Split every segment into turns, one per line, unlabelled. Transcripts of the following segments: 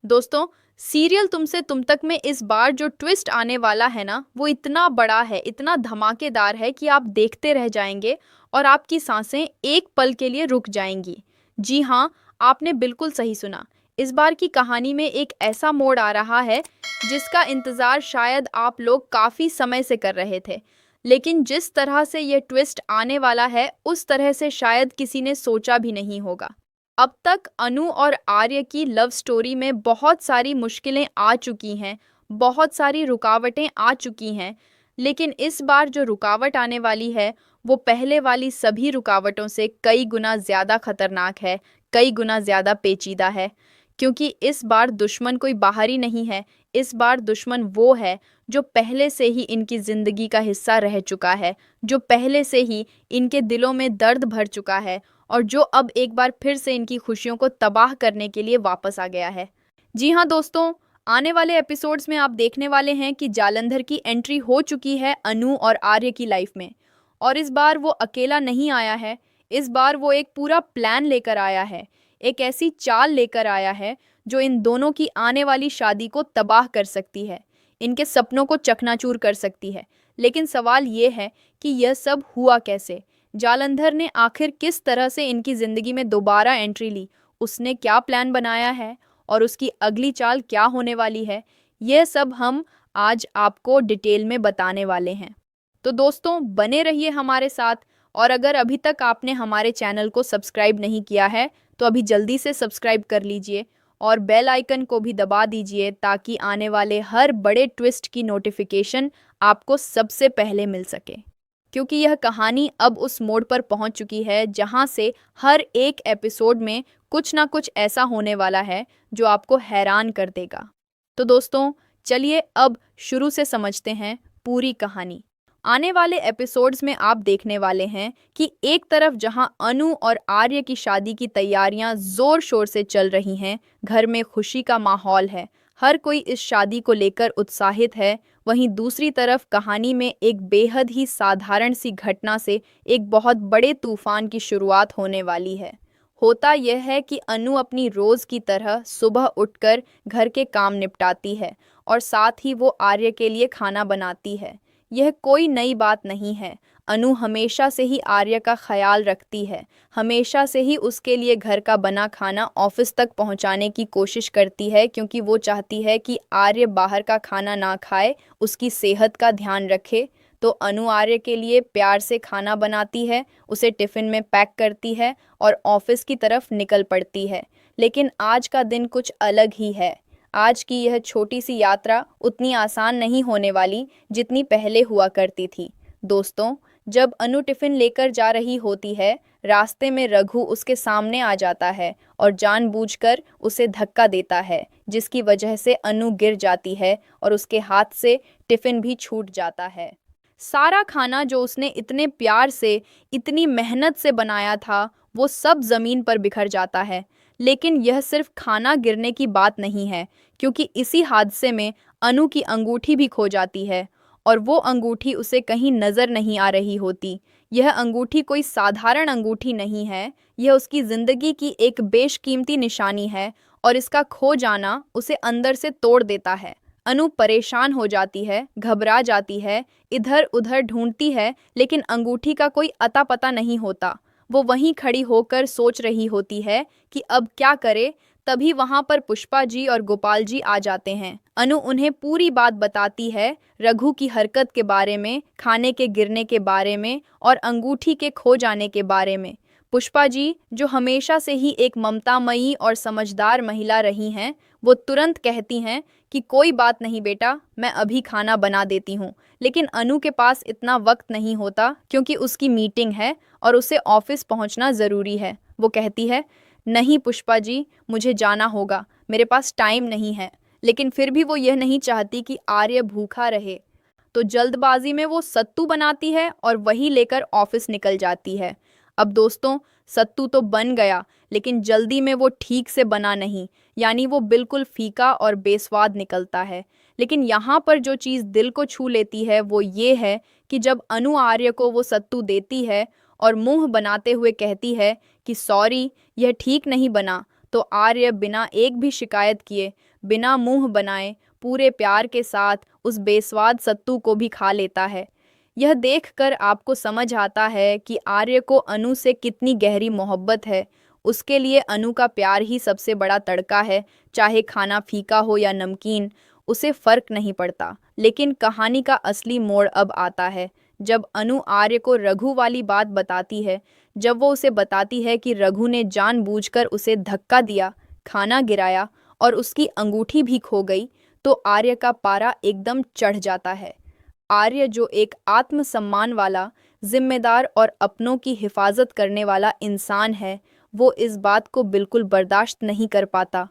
दोस्तों, सीरियल तुमसे तुम तक में इस बार जो ट्विस्ट आने वाला है ना, वो इतना बड़ा है, इतना धमाकेदार है कि आप देखते रह जाएंगे और आपकी सांसें एक पल के लिए रुक जाएंगी। जी हाँ, आपने बिल्कुल सही सुना। इस बार की कहानी में एक ऐसा मोड़ आ रहा है जिसका इंतजार शायद आप लोग काफी समय से कर रहे थे। लेकिन जिस तरह से ये ट्विस्ट आने वाला है, उस तरह से शायद किसी ने सोचा भी नहीं होगा। अब तक अनु और आर्य की लव स्टोरी में बहुत सारी मुश्किलें आ चुकी हैं, बहुत सारी रुकावटें आ चुकी हैं, लेकिन इस बार जो रुकावट आने वाली है, वो पहले वाली सभी रुकावटों से कई गुना ज़्यादा खतरनाक है, कई गुना ज़्यादा पेचीदा है। क्योंकि इस बार दुश्मन कोई बाहरी नहीं है, इस बार दुश्मन वो है जो पहले से ही इनकी ज़िंदगी का हिस्सा रह चुका है, जो पहले से ही इनके दिलों में दर्द भर चुका है और जो अब एक बार फिर से इनकी खुशियों को तबाह करने के लिए वापस आ गया है। जी हाँ दोस्तों, आने वाले एपिसोड्स में आप देखने वाले हैं कि जालंधर की एंट्री हो चुकी है अनु और आर्य की लाइफ में। और इस बार वो अकेला नहीं आया है, इस बार वो एक पूरा प्लान लेकर आया है, एक ऐसी चाल लेकर आया है जो इन दोनों की आने वाली शादी को तबाह कर सकती है, इनके सपनों को चकनाचूर कर सकती है। लेकिन सवाल ये है कि यह सब हुआ कैसे? जालंधर ने आखिर किस तरह से इनकी जिंदगी में दोबारा एंट्री ली? उसने क्या प्लान बनाया है और उसकी अगली चाल क्या होने वाली है? यह सब हम आज आपको डिटेल में बताने वाले हैं। तो दोस्तों, बने रहिए हमारे साथ। और अगर अभी तक आपने हमारे चैनल को सब्सक्राइब नहीं किया है तो अभी जल्दी से सब्सक्राइब कर लीजिए और बेल आइकन को भी दबा दीजिए ताकि आने वाले हर बड़े ट्विस्ट की नोटिफिकेशन आपको सबसे पहले मिल सके। क्योंकि यह कहानी अब उस मोड़ पर पहुंच चुकी है जहां से हर एक एपिसोड में कुछ ना कुछ ऐसा होने वाला है जो आपको हैरान कर देगा। तो दोस्तों, चलिए अब शुरू से समझते हैं पूरी कहानी। आने वाले एपिसोड्स में आप देखने वाले हैं कि एक तरफ जहां अनु और आर्य की शादी की तैयारियां जोर शोर से चल रही हैं, घर में खुशी का माहौल है, हर कोई इस शादी को लेकर उत्साहित है, वहीं दूसरी तरफ कहानी में एक बेहद ही साधारण सी घटना से एक बहुत बड़े तूफान की शुरुआत होने वाली है। होता यह है कि अनु अपनी रोज की तरह सुबह उठकर घर के काम निपटाती है और साथ ही वो आर्य के लिए खाना बनाती है। यह कोई नई बात नहीं है। अनु हमेशा से ही आर्य का ख्याल रखती है, हमेशा से ही उसके लिए घर का बना खाना ऑफिस तक पहुंचाने की कोशिश करती है क्योंकि वो चाहती है कि आर्य बाहर का खाना ना खाए, उसकी सेहत का ध्यान रखे। तो अनु आर्य के लिए प्यार से खाना बनाती है, उसे टिफ़िन में पैक करती है और ऑफिस की तरफ निकल पड़ती है। लेकिन आज का दिन कुछ अलग ही है। आज की यह छोटी सी यात्रा उतनी आसान नहीं होने वाली जितनी पहले हुआ करती थी। दोस्तों, जब अनु टिफ़िन लेकर जा रही होती है, रास्ते में रघु उसके सामने आ जाता है और जानबूझकर उसे धक्का देता है, जिसकी वजह से अनु गिर जाती है और उसके हाथ से टिफ़िन भी छूट जाता है। सारा खाना जो उसने इतने प्यार से, इतनी मेहनत से बनाया था, वो सब ज़मीन पर बिखर जाता है। लेकिन यह सिर्फ खाना गिरने की बात नहीं है, क्योंकि इसी हादसे में अनु की अंगूठी भी खो जाती है और वो अंगूठी उसे कहीं नज़र नहीं आ रही होती। यह अंगूठी कोई साधारण अंगूठी नहीं है, यह उसकी ज़िंदगी की एक बेशकीमती निशानी है और इसका खो जाना उसे अंदर से तोड़ देता है। अनु परेशान हो जाती है, घबरा जाती है, इधर उधर ढूंढती है, लेकिन अंगूठी का कोई अता पता नहीं होता। वो वहीं खड़ी होकर सोच रही होती है कि अब क्या करे। तभी वहां पर पुष्पा जी और गोपाल जी आ जाते हैं। अनु उन्हें पूरी बात बताती है, रघु की हरकत के बारे में, खाने के गिरने के बारे में और अंगूठी के खो जाने के बारे में। पुष्पा जी, जो हमेशा से ही एक ममतामयी और समझदार महिला रही हैं, वो तुरंत कहती हैं कि कोई बात नहीं बेटा, मैं अभी खाना बना देती हूँ। लेकिन अनु के पास इतना वक्त नहीं होता क्योंकि उसकी मीटिंग है और उसे ऑफिस पहुंचना ज़रूरी है। वो कहती है, नहीं पुष्पा जी, मुझे जाना होगा, मेरे पास टाइम नहीं है। लेकिन फिर भी वो यह नहीं चाहती कि आर्य भूखा रहे, तो जल्दबाजी में वो सत्तू बनाती है और वही लेकर ऑफिस निकल जाती है। अब दोस्तों, सत्तू तो बन गया, लेकिन जल्दी में वो ठीक से बना नहीं, यानी वो बिल्कुल फीका और बेस्वाद निकलता है। लेकिन यहाँ पर जो चीज़ दिल को छू लेती है वो ये है कि जब अनु आर्य को वो सत्तू देती है और मुंह बनाते हुए कहती है कि सॉरी, यह ठीक नहीं बना, तो आर्य बिना एक भी शिकायत किए, बिना मुंह बनाए, पूरे प्यार के साथ उस बेस्वाद सत्तू को भी खा लेता है। यह देखकर आपको समझ आता है कि आर्य को अनु से कितनी गहरी मोहब्बत है। उसके लिए अनु का प्यार ही सबसे बड़ा तड़का है, चाहे खाना फीका हो या नमकीन, उसे फर्क नहीं पड़ता। लेकिन कहानी का असली मोड़ अब आता है, जब अनु आर्य को रघु वाली बात बताती है। जब वो उसे बताती है कि रघु ने जानबूझकर उसे धक्का दिया, खाना गिराया और उसकी अंगूठी भी खो गई, तो आर्य का पारा एकदम चढ़ जाता है। आर्य जो एक आत्मसम्मान वाला, जिम्मेदार और अपनों की हिफाजत करने वाला इंसान है, वो इस बात को बिल्कुल बर्दाश्त नहीं कर पाता।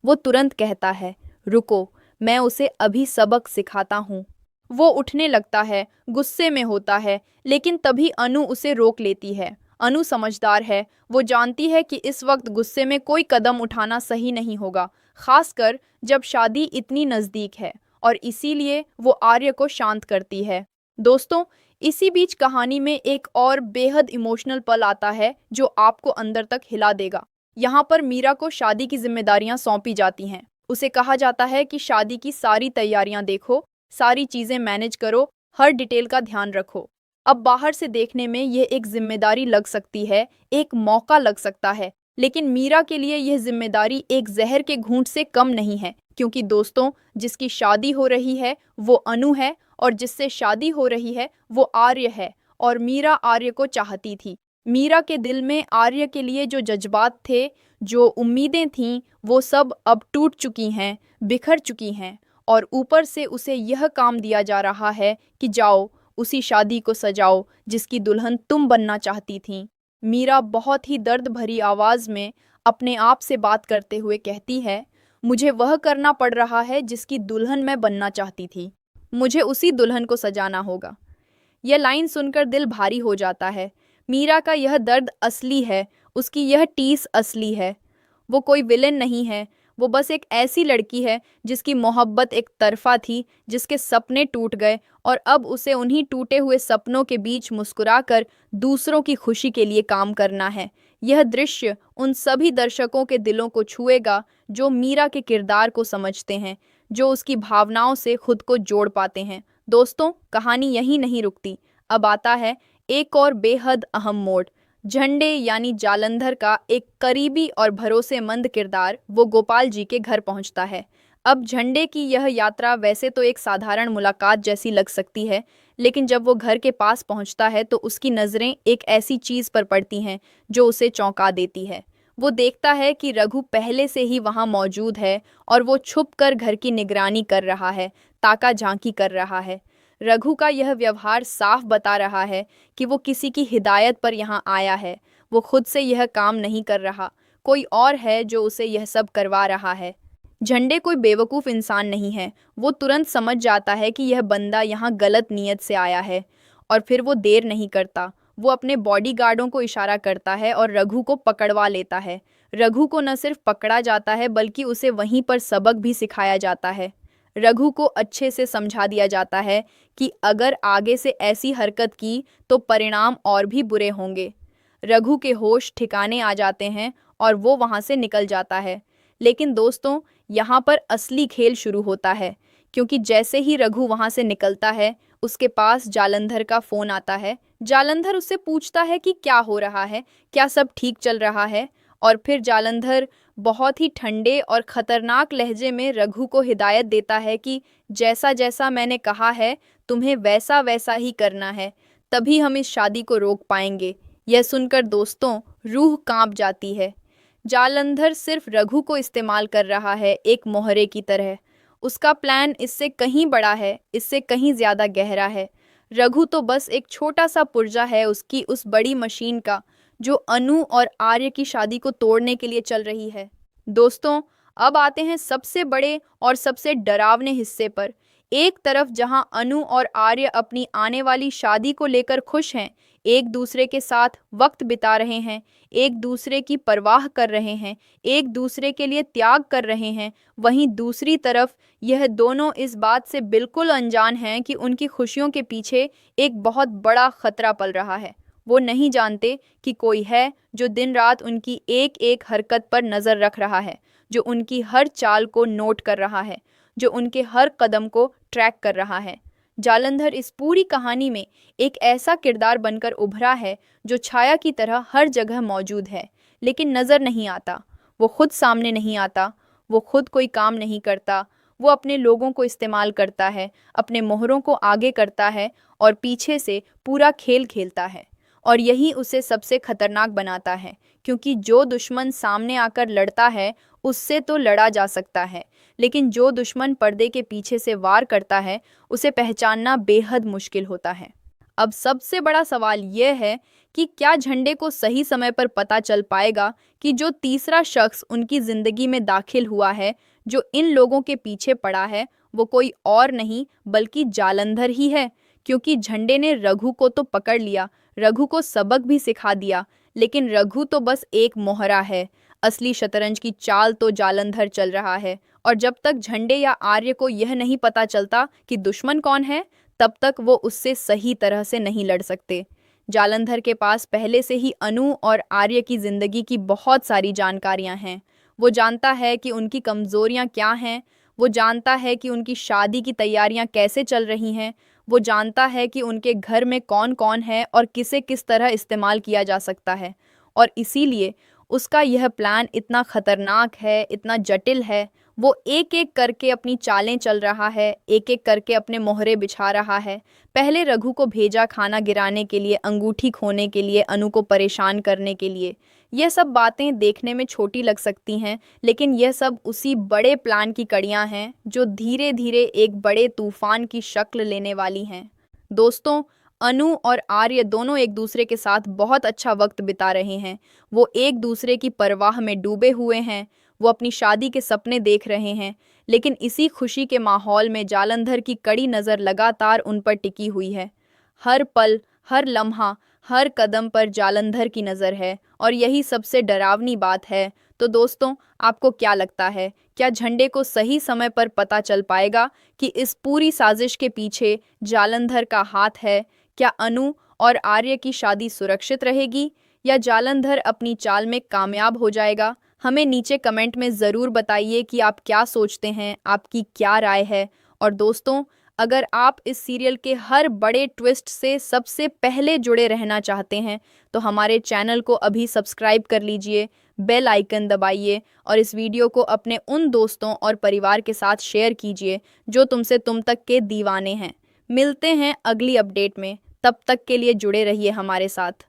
वो तुरंत कहता है, रुको, मैं उसे अभी सबक सिखाता हूँ। वो उठने लगता है, गुस्से में होता है, लेकिन तभी अनु उसे रोक लेती है। अनु समझदार है, वो जानती है कि इस वक्त गुस्से में कोई कदम उठाना सही नहीं होगा, खासकर जब शादी इतनी नज़दीक है, और इसीलिए वो आर्य को शांत करती है। दोस्तों, इसी बीच कहानी में एक और बेहद इमोशनल पल आता है जो आपको अंदर तक हिला देगा। यहाँ पर मीरा को शादी की जिम्मेदारियां सौंपी जाती हैं। उसे कहा जाता है कि शादी की सारी तैयारियां देखो, सारी चीजें मैनेज करो, हर डिटेल का ध्यान रखो। अब बाहर से देखने में यह एक जिम्मेदारी लग सकती है, एक मौका लग सकता है, लेकिन मीरा के लिए यह जिम्मेदारी एक जहर के घूंट से कम नहीं है, क्योंकि दोस्तों, जिसकी शादी हो रही है वो अनु है, और जिससे शादी हो रही है वो आर्य है, और मीरा आर्य को चाहती थी। मीरा के दिल में आर्य के लिए जो जज्बात थे, जो उम्मीदें थीं, वो सब अब टूट चुकी हैं, बिखर चुकी हैं, और ऊपर से उसे यह काम दिया जा रहा है कि जाओ, उसी शादी को सजाओ जिसकी दुल्हन तुम बनना चाहती थीं। मीरा बहुत ही दर्द भरी आवाज़ में अपने आप से बात करते हुए कहती है, मुझे वह करना पड़ रहा है जिसकी दुल्हन मैं बनना चाहती थी। मुझे उसी दुल्हन को सजाना होगा। यह लाइन सुनकर दिल भारी हो जाता है। मीरा का यह दर्द असली है, उसकी यह टीस असली है। वो कोई विलेन नहीं है, वो बस एक ऐसी लड़की है जिसकी मोहब्बत एक तरफा थी, जिसके सपने टूट गए, और अब उसे उन्हीं टूटे हुए सपनों के बीच मुस्कुराकर दूसरों की खुशी के लिए काम करना है। यह दृश्य उन सभी दर्शकों के दिलों को छुएगा जो मीरा के किरदार को समझते हैं, जो उसकी भावनाओं से खुद को जोड़ पाते हैं। दोस्तों, कहानी यहीं नहीं रुकती। अब आता है एक और बेहद अहम मोड़। झंडे यानी जालंधर का एक करीबी और भरोसेमंद किरदार वो गोपाल जी के घर पहुंचता है। अब झंडे की यह यात्रा वैसे तो एक साधारण मुलाकात जैसी लग सकती है, लेकिन जब वो घर के पास पहुंचता है तो उसकी नज़रें एक ऐसी चीज़ पर पड़ती हैं जो उसे चौंका देती है। वो देखता है कि रघु पहले से ही वहाँ मौजूद है, और वो छुपकर घर की निगरानी कर रहा है, ताका झांकी कर रहा है। रघु का यह व्यवहार साफ बता रहा है कि वो किसी की हिदायत पर यहाँ आया है। वो खुद से यह काम नहीं कर रहा, कोई और है जो उसे यह सब करवा रहा है। झंडे कोई बेवकूफ़ इंसान नहीं है। वो तुरंत समझ जाता है कि यह बंदा यहाँ गलत नीयत से आया है, और फिर वो देर नहीं करता। वो अपने बॉडीगार्डों को इशारा करता है और रघु को पकड़वा लेता है। रघु को न सिर्फ पकड़ा जाता है, बल्कि उसे वहीं पर सबक भी सिखाया जाता है। रघु को अच्छे से समझा दिया जाता है कि अगर आगे से ऐसी हरकत की तो परिणाम और भी बुरे होंगे। रघु के होश ठिकाने आ जाते हैं और वो वहाँ से निकल जाता है। लेकिन दोस्तों, यहाँ पर असली खेल शुरू होता है, क्योंकि जैसे ही रघु वहाँ से निकलता है, उसके पास जालंधर का फ़ोन आता है। जालंधर उससे पूछता है कि क्या हो रहा है, क्या सब ठीक चल रहा है, और फिर जालंधर बहुत ही ठंडे और ख़तरनाक लहजे में रघु को हिदायत देता है कि जैसा जैसा मैंने कहा है तुम्हें वैसा वैसा ही करना है, तभी हम इस शादी को रोक पाएंगे। यह सुनकर दोस्तों, रूह कांप जाती है। जालंधर सिर्फ रघु को इस्तेमाल कर रहा है, एक मोहरे की तरह। उसका प्लान इससे कहीं बड़ा है, इससे कहीं ज़्यादा गहरा है। रघु तो बस एक छोटा सा पुर्जा है उसकी उस बड़ी मशीन का, जो अनु और आर्य की शादी को तोड़ने के लिए चल रही है। दोस्तों, अब आते हैं सबसे बड़े और सबसे डरावने हिस्से पर। एक तरफ जहां अनु और आर्य अपनी आने वाली शादी को लेकर खुश हैं, एक दूसरे के साथ वक्त बिता रहे हैं, एक दूसरे की परवाह कर रहे हैं, एक दूसरे के लिए त्याग कर रहे हैं, वहीं दूसरी तरफ यह दोनों इस बात से बिल्कुल अनजान हैं कि उनकी खुशियों के पीछे एक बहुत बड़ा खतरा पल रहा है। वो नहीं जानते कि कोई है जो दिन रात उनकी एक एक हरकत पर नज़र रख रहा है, जो उनकी हर चाल को नोट कर रहा है, जो उनके हर कदम को ट्रैक कर रहा है। जालंधर इस पूरी कहानी में एक ऐसा किरदार बनकर उभरा है जो छाया की तरह हर जगह मौजूद है, लेकिन नज़र नहीं आता। वो खुद सामने नहीं आता, वो खुद कोई काम नहीं करता, वो अपने लोगों को इस्तेमाल करता है, अपने मोहरों को आगे करता है और पीछे से पूरा खेल खेलता है। और यही उसे सबसे खतरनाक बनाता है, क्योंकि जो दुश्मन सामने आकर लड़ता है उससे तो लड़ा जा सकता है, लेकिन जो दुश्मन पर्दे के पीछे से वार करता है उसे पहचानना बेहद मुश्किल होता है। अब सबसे बड़ा सवाल यह है कि क्या झंडे को सही समय पर पता चल पाएगा कि जो तीसरा शख्स उनकी जिंदगी में दाखिल हुआ है, जो इन लोगों के पीछे पड़ा है, वो कोई और नहीं बल्कि जालंधर ही है। क्योंकि झंडे ने रघु को तो पकड़ लिया, रघु को सबक भी सिखा दिया, लेकिन रघु तो बस एक मोहरा है। असली शतरंज की चाल तो जालंधर चल रहा है, और जब तक झंडे या आर्य को यह नहीं पता चलता कि दुश्मन कौन है, तब तक वो उससे सही तरह से नहीं लड़ सकते। जालंधर के पास पहले से ही अनु और आर्य की जिंदगी की बहुत सारी जानकारियां हैं। वो जानता है कि उनकी कमजोरियां क्या हैं, वो जानता है कि उनकी शादी की तैयारियां कैसे चल रही हैं, वो जानता है कि उनके घर में कौन कौन है और किसे किस तरह इस्तेमाल किया जा सकता है। और इसीलिए उसका यह प्लान इतना खतरनाक है, इतना जटिल है। वो एक एक करके अपनी चालें चल रहा है, एक एक करके अपने मोहरे बिछा रहा है। पहले रघु को भेजा खाना गिराने के लिए, अंगूठी खोने के लिए, अनु को परेशान करने के लिए। यह सब बातें देखने में छोटी लग सकती हैं, लेकिन यह सब उसी बड़े प्लान की कड़ियां हैं जो धीरे धीरे एक बड़े तूफान की शक्ल लेने वाली हैं। दोस्तों, अनु और आर्य दोनों एक दूसरे के साथ बहुत अच्छा वक्त बिता रहे हैं। वो एक दूसरे की परवाह में डूबे हुए हैं, वो अपनी शादी के सपने देख रहे हैं, लेकिन इसी खुशी के माहौल में जालंधर की कड़ी नज़र लगातार उन पर टिकी हुई है। हर पल, हर लम्हा, हर कदम पर जालंधर की नज़र है, और यही सबसे डरावनी बात है। तो दोस्तों, आपको क्या लगता है, क्या झंडे को सही समय पर पता चल पाएगा कि इस पूरी साजिश के पीछे जालंधर का हाथ है? क्या अनु और आर्य की शादी सुरक्षित रहेगी, या जालंधर अपनी चाल में कामयाब हो जाएगा? हमें नीचे कमेंट में ज़रूर बताइए कि आप क्या सोचते हैं, आपकी क्या राय है। और दोस्तों, अगर आप इस सीरियल के हर बड़े ट्विस्ट से सबसे पहले जुड़े रहना चाहते हैं, तो हमारे चैनल को अभी सब्सक्राइब कर लीजिए, बेल आइकन दबाइए और इस वीडियो को अपने उन दोस्तों और परिवार के साथ शेयर कीजिए जो तुमसे तुम तक के दीवाने हैं। मिलते हैं अगली अपडेट में, तब तक के लिए जुड़े रहिए हमारे साथ।